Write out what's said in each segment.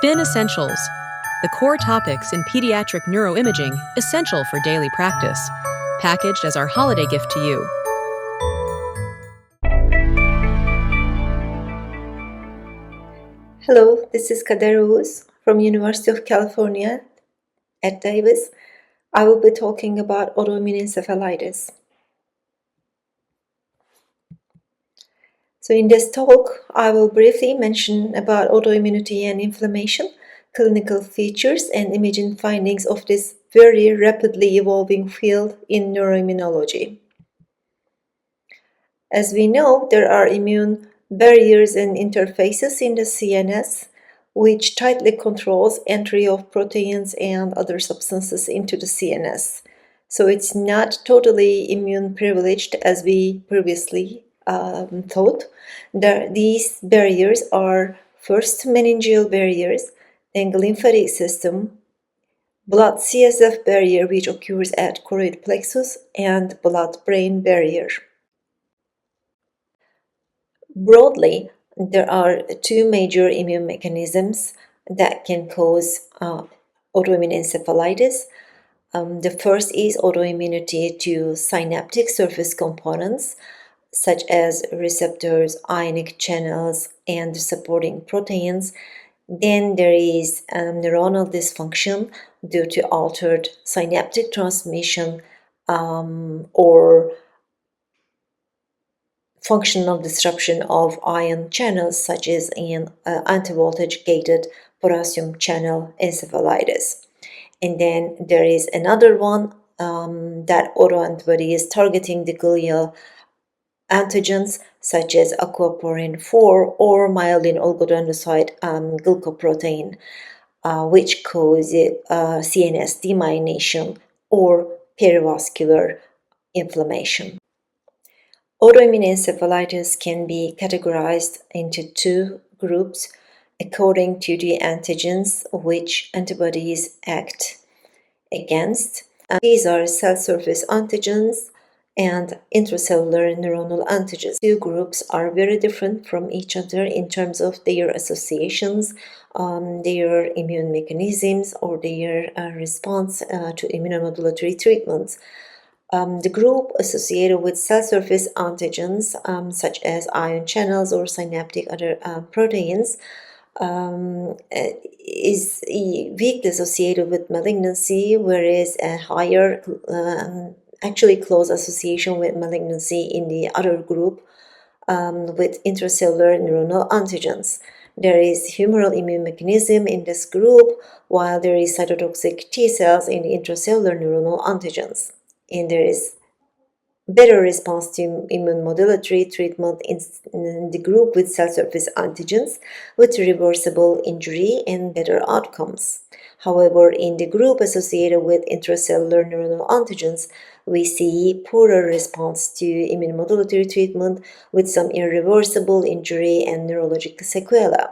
Spin Essentials, the core topics in pediatric neuroimaging essential for daily practice, packaged as our holiday gift to you. Hello, this is Kader Oguz from University of California at Davis. I will be talking about autoimmune encephalitis. So in this talk, I will briefly mention about autoimmunity and inflammation, clinical features, and imaging findings of this very rapidly evolving field in neuroimmunology. As we know, there are immune barriers and interfaces in the CNS, which tightly controls entry of proteins and other substances into the CNS. So it's not totally immune privileged as we previously thought. These barriers are first meningeal barriers, then lymphatic system, blood CSF barrier which occurs at choroid plexus, and blood-brain barrier. Broadly, there are two major immune mechanisms that can cause autoimmune encephalitis. The first is autoimmunity to synaptic surface components, such as receptors, ionic channels, and supporting proteins. Then there is neuronal dysfunction due to altered synaptic transmission or functional disruption of ion channels, such as an anti-voltage gated potassium channel encephalitis. And then there is another one that autoantibody is targeting the glial antigens such as aquaporin 4 or myelin oligodendrocyte glycoprotein, which cause CNS demyelination or perivascular inflammation. Autoimmune encephalitis can be categorized into two groups according to the antigens which antibodies act against. These are cell surface antigens and intracellular neuronal antigens. Two groups are very different from each other in terms of their associations, their immune mechanisms, or their response to immunomodulatory treatments. The group associated with cell surface antigens, such as ion channels or synaptic other proteins, is weakly associated with malignancy, whereas a higher, actually close association with malignancy in the other group with intracellular neuronal antigens. There is humoral immune mechanism in this group, while there is cytotoxic T cells in the intracellular neuronal antigens. And there is better response to immunomodulatory treatment in the group with cell surface antigens with reversible injury and better outcomes. However, in the group associated with intracellular neuronal antigens, we see poorer response to immunomodulatory treatment with some irreversible injury and neurologic sequelae.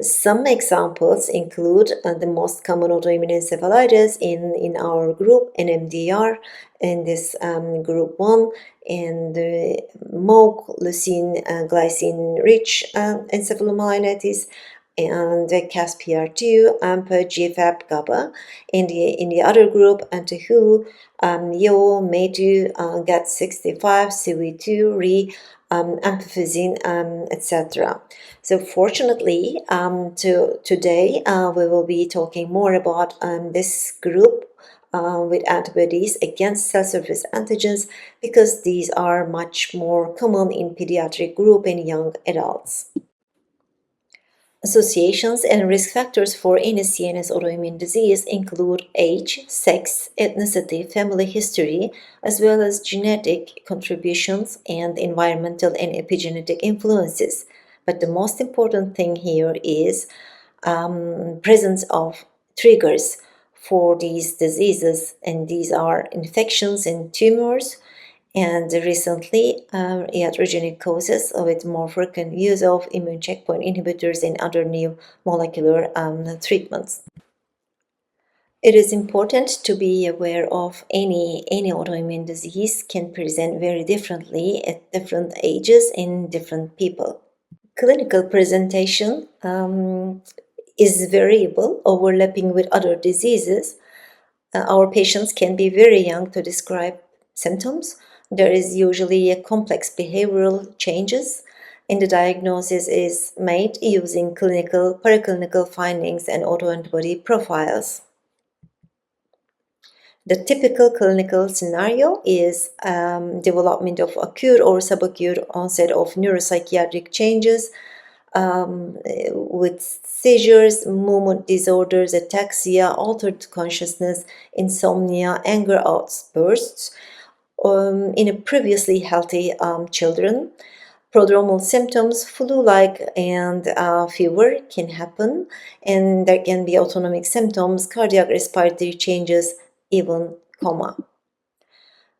Some examples include the most common autoimmune encephalitis in our group, NMDR, in this group 1, and the MOG, leucine, glycine-rich encephalomyelitis, and the CASPR2, AMPA, GFAP, GABA. In the other group, anti-WHO, YO, METU, GAT65, CV2, RE, amphophysine, etc. So fortunately, today we will be talking more about this group with antibodies against cell surface antigens, because these are much more common in pediatric group and young adults. Associations and risk factors for any CNS autoimmune disease include age, sex, ethnicity, family history, as well as genetic contributions and environmental and epigenetic influences. But the most important thing here is presence of triggers for these diseases, and these are infections and tumors, and recently iatrogenic causes with more frequent use of immune checkpoint inhibitors and other new molecular treatments. It is important to be aware of any autoimmune disease can present very differently at different ages in different people. Clinical presentation is variable, overlapping with other diseases. Our patients can be very young to describe symptoms. There is usually a complex behavioral changes, and the diagnosis is made using clinical, preclinical findings and autoantibody profiles. The typical clinical scenario is development of acute or subacute onset of neuropsychiatric changes with seizures, movement disorders, ataxia, altered consciousness, insomnia, anger outbursts in a previously healthy children. Prodromal symptoms, flu-like and fever can happen, and there can be autonomic symptoms, cardiac respiratory changes, even coma.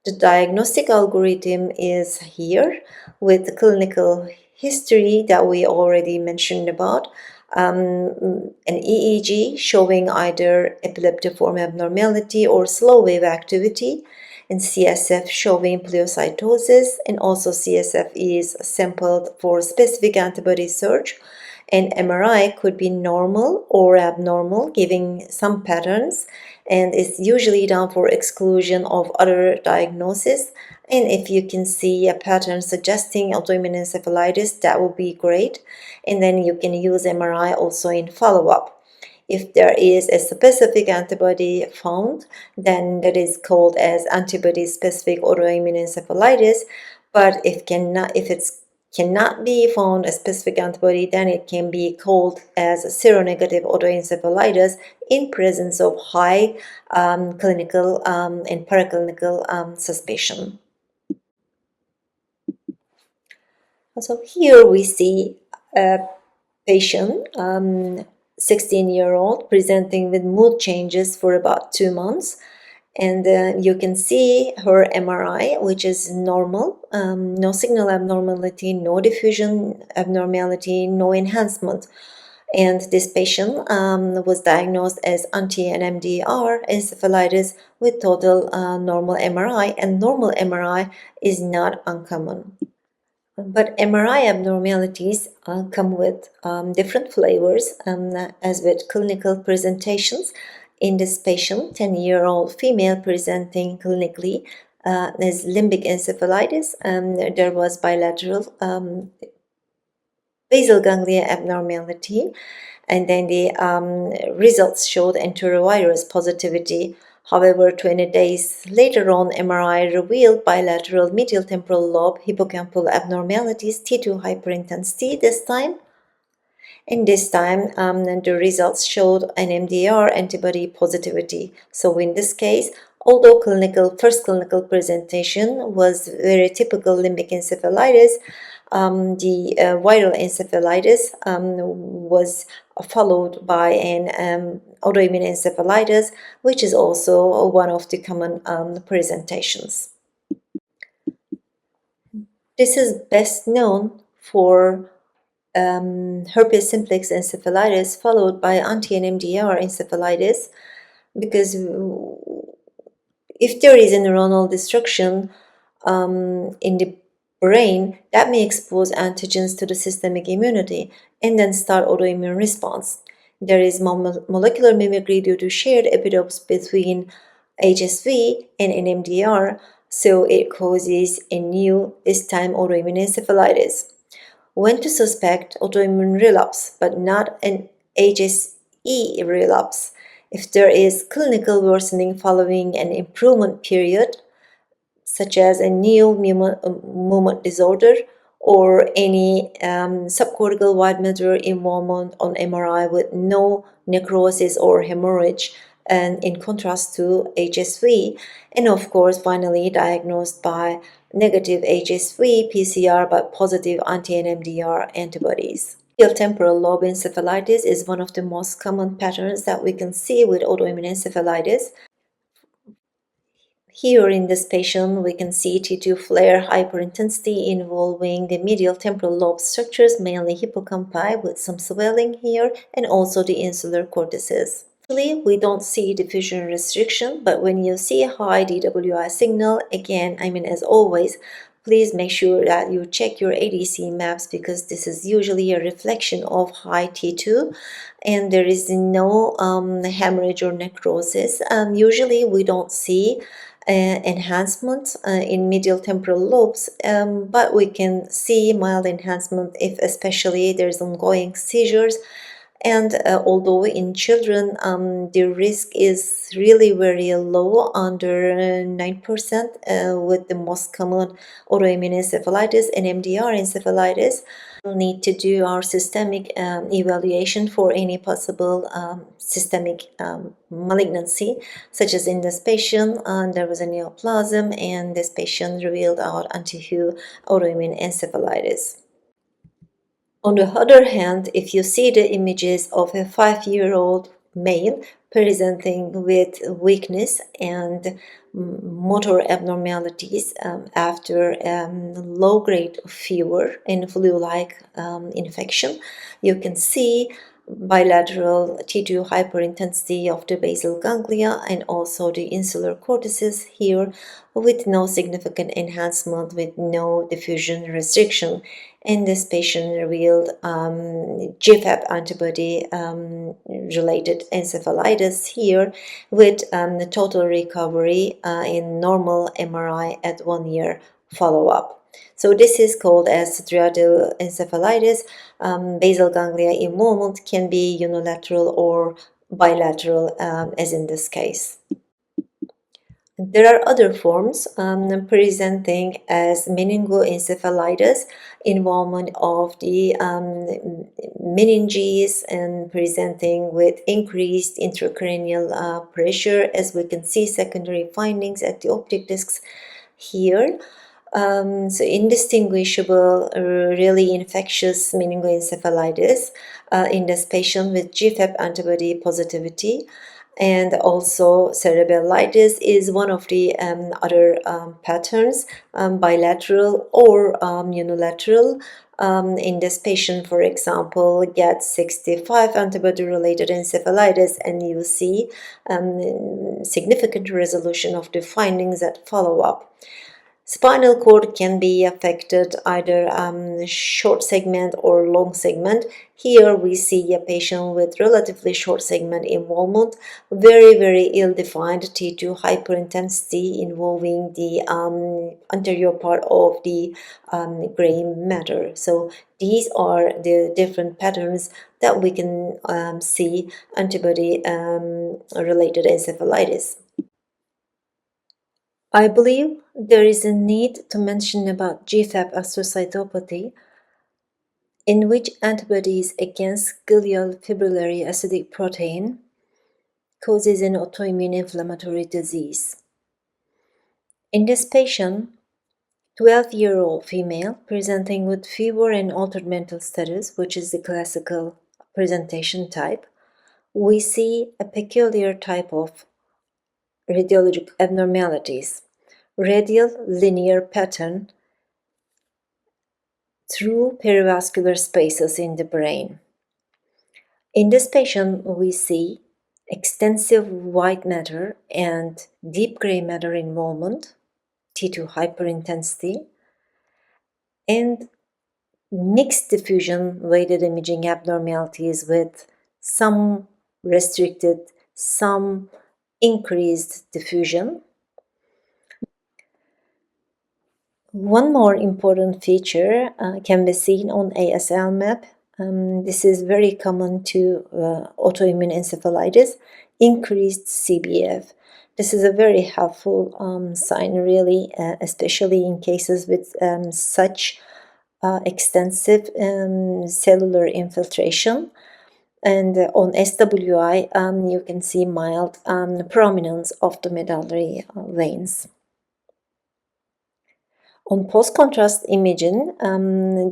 The diagnostic algorithm is here with the clinical history that we already mentioned about. An EEG showing either epileptiform abnormality or slow wave activity, and CSF showing pleocytosis, and also CSF is sampled for specific antibody search, and MRI could be normal or abnormal, giving some patterns, and it's usually done for exclusion of other diagnoses. And if you can see a pattern suggesting autoimmune encephalitis, that would be great. And then you can use MRI also in follow-up. If there is a specific antibody found, then that is called as antibody-specific autoimmune encephalitis. But if it's cannot be found a specific antibody, then it can be called as seronegative autoencephalitis in presence of high clinical and paraclinical suspicion. So here we see a patient, 16-year-old, presenting with mood changes for about 2 months. And you can see her MRI, which is normal, no signal abnormality, no diffusion abnormality, no enhancement. And this patient was diagnosed as anti-NMDR encephalitis with total normal MRI, and normal MRI is not uncommon. But MRI abnormalities come with different flavors, as with clinical presentations. In this patient, 10-year-old female presenting clinically as limbic encephalitis, there was bilateral basal ganglia abnormality, and then the results showed enterovirus positivity. However, 20 days later on, MRI revealed bilateral medial temporal lobe hippocampal abnormalities, T2 hyperintensity this time. And this time, the results showed an MDR antibody positivity. So in this case, although first clinical presentation was very typical limbic encephalitis, the viral encephalitis was followed by an autoimmune encephalitis, which is also one of the common presentations. This is best known for herpes simplex encephalitis, followed by anti-NMDR encephalitis, because if there is a neuronal destruction in the brain, that may expose antigens to the systemic immunity and then start autoimmune response. There is molecular mimicry due to shared epitopes between HSV and NMDR, so it causes a new, this time autoimmune encephalitis. When to suspect autoimmune relapse, but not an HSE relapse? If there is clinical worsening following an improvement period, such as a new movement disorder or any subcortical white matter involvement on MRI with no necrosis or hemorrhage, and in contrast to HSV, and of course finally diagnosed by negative HSV PCR but positive anti-NMDR antibodies. Medial temporal lobe encephalitis is one of the most common patterns that we can see with autoimmune encephalitis. Here in this patient, we can see T2 flare hyperintensity involving the medial temporal lobe structures, mainly hippocampi, with some swelling here, and also the insular cortices. Usually, we don't see diffusion restriction, but when you see a high DWI signal, again, as always, please make sure that you check your ADC maps, because this is usually a reflection of high T2 and there is no hemorrhage or necrosis. Usually we don't see enhancement in medial temporal lobes, but we can see mild enhancement if especially there's ongoing seizures. And although in children the risk is really very low, under 9%, with the most common autoimmune encephalitis and MDR encephalitis, we'll need to do our systemic evaluation for any possible systemic malignancy, such as in this patient there was a neoplasm and this patient revealed out anti-Hu autoimmune encephalitis. On the other hand, if you see the images of a 5-year-old male presenting with weakness and motor abnormalities after low-grade fever and flu-like infection, you can see bilateral T2 hyperintensity of the basal ganglia and also the insular cortices here, with no significant enhancement, with no diffusion restriction. And this patient revealed GFAP antibody related encephalitis here, with the total recovery in normal MRI at 1 year follow-up. So this is called as striatal encephalitis. Basal ganglia involvement can be unilateral or bilateral, as in this case. There are other forms presenting as meningoencephalitis, involvement of the meninges and presenting with increased intracranial pressure, as we can see secondary findings at the optic discs here. So indistinguishable, really infectious meningoencephalitis in this patient with GFAP antibody positivity. And also cerebellitis is one of the other patterns, bilateral or unilateral. In this patient, for example, get 65 antibody-related encephalitis, and you see significant resolution of the findings at follow-up. Spinal cord can be affected, either short segment or long segment. Here we see a patient with relatively short segment involvement, very ill-defined T2 hyperintensity involving the anterior part of the gray matter. So these are the different patterns that we can see antibody-related encephalitis. I believe there is a need to mention about GFAP astrocytopathy, in which antibodies against glial fibrillary acidic protein causes an autoimmune inflammatory disease. In this patient, 12-year-old female presenting with fever and altered mental status, which is the classical presentation type, we see a peculiar type of radiologic abnormalities, radial linear pattern through perivascular spaces in the brain. In this patient, we see extensive white matter and deep gray matter involvement, T2 hyperintensity, and mixed diffusion weighted imaging abnormalities with some restricted, some increased diffusion. One more important feature can be seen on ASL map. This is very common to autoimmune encephalitis, increased CBF. This is a very helpful sign, really, especially in cases with such extensive cellular infiltration. And on SWI, you can see mild prominence of the medullary veins. On post-contrast imaging,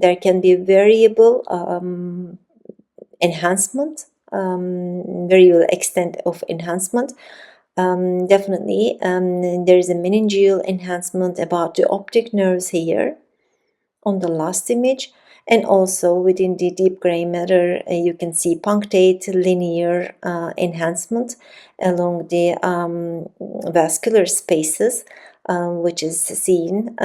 there can be variable enhancement, variable extent of enhancement. Definitely, there is a meningeal enhancement about the optic nerves here on the last image, and also within the deep gray matter, you can see punctate linear enhancement along the vascular spaces. which is seen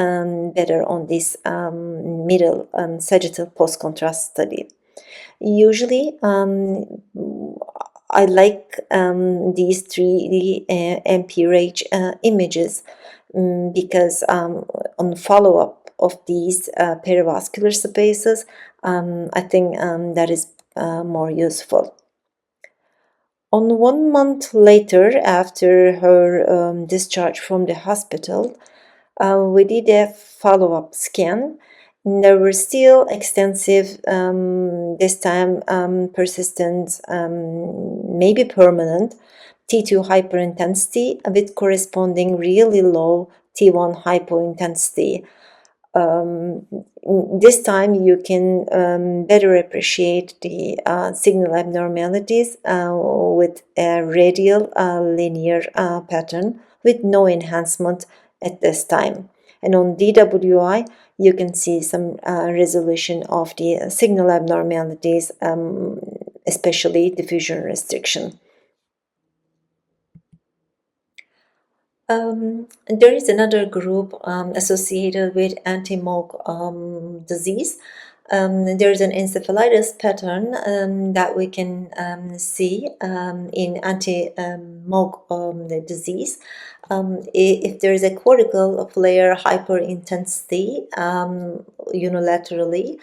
better on this middle sagittal post-contrast study. Usually, I like these 3D MPRH images because on follow-up of these perivascular spaces, I think that is more useful. On 1 month later, after her discharge from the hospital, we did a follow-up scan. There were still extensive, this time persistent, maybe permanent T2 hyperintensity with corresponding really low T1 hypointensity. This time you can better appreciate the signal abnormalities with a radial linear pattern with no enhancement at this time. And on DWI, you can see some resolution of the signal abnormalities, especially diffusion restriction. There is another group associated with anti-MOG disease. There is an encephalitis pattern that we can see in anti-MOG disease. If there is a cortical flare hyperintensity unilaterally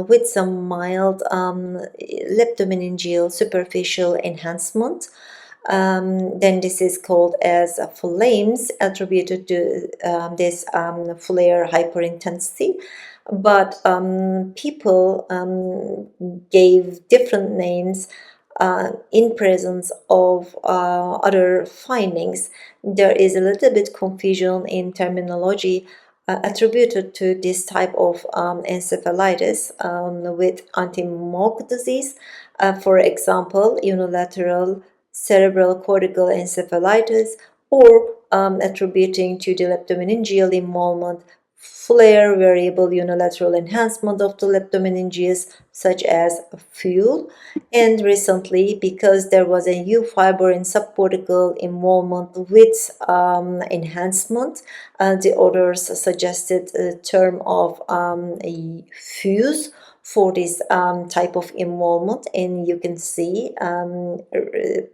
with some mild leptomeningeal superficial enhancement, then this is called as flames attributed to this flare hyperintensity. But people gave different names in presence of other findings. There is a little bit confusion in terminology attributed to this type of encephalitis with anti-MOG disease. For example, unilateral cerebral cortical encephalitis, or attributing to the leptomeningeal involvement, flare variable unilateral enhancement of the leptomeningeus, such as fuel. And recently, because there was a U fiber in subcortical involvement with enhancement, the authors suggested a term of a fuse for this type of involvement, and you can see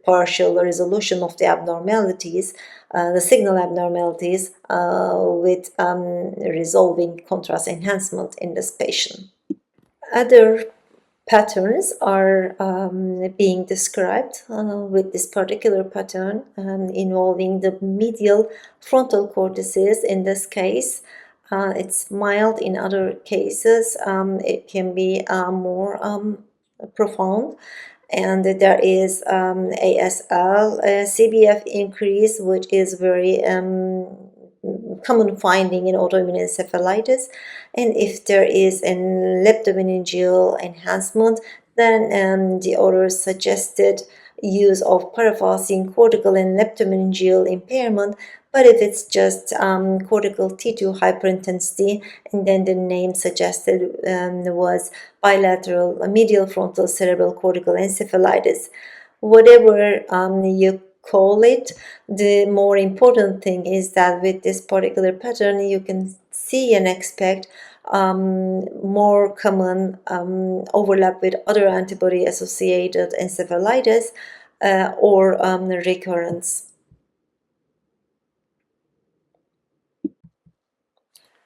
partial resolution of the abnormalities, the signal abnormalities with resolving contrast enhancement in this patient. Other patterns are being described with this particular pattern involving the medial frontal cortices. In this case, it's mild. In other cases, it can be more profound. And there is ASL, CBF increase, which is very common finding in autoimmune encephalitis. And if there is a leptomeningeal enhancement, then the authors suggested use of paraphosine cortical and leptomeningeal impairment. But if it's just cortical T2 hyperintensity, and then the name suggested was bilateral medial frontal cerebral cortical encephalitis. Whatever you call it, the more important thing is that with this particular pattern, you can see and expect more common overlap with other antibody-associated encephalitis or recurrence.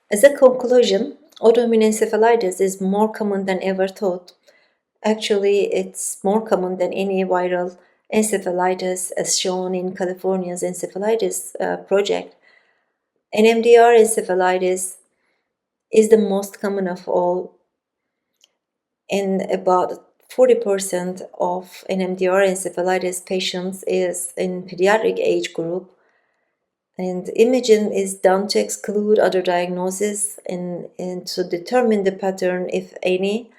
As a conclusion, autoimmune encephalitis is more common than ever thought. Actually, it's more common than any viral encephalitis as shown in California's encephalitis project. NMDR encephalitis is the most common of all, and about 40% of NMDR encephalitis patients is in pediatric age group. And imaging is done to exclude other diagnoses and to determine the pattern, if any,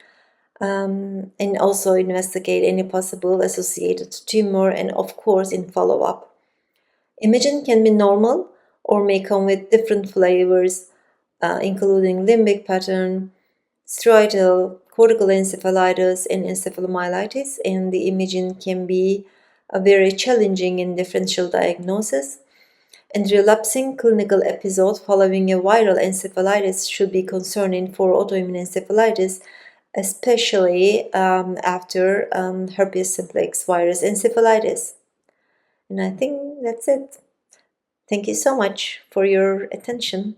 and also investigate any possible associated tumor, and of course in follow-up. Imaging can be normal or may come with different flavors, including limbic pattern, striatal, cortical encephalitis, and encephalomyelitis, and the imaging can be very challenging in differential diagnosis. And relapsing clinical episode following a viral encephalitis should be concerning for autoimmune encephalitis, especially after herpes simplex virus encephalitis. And I think that's it. Thank you so much for your attention.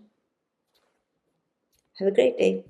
Have a great day.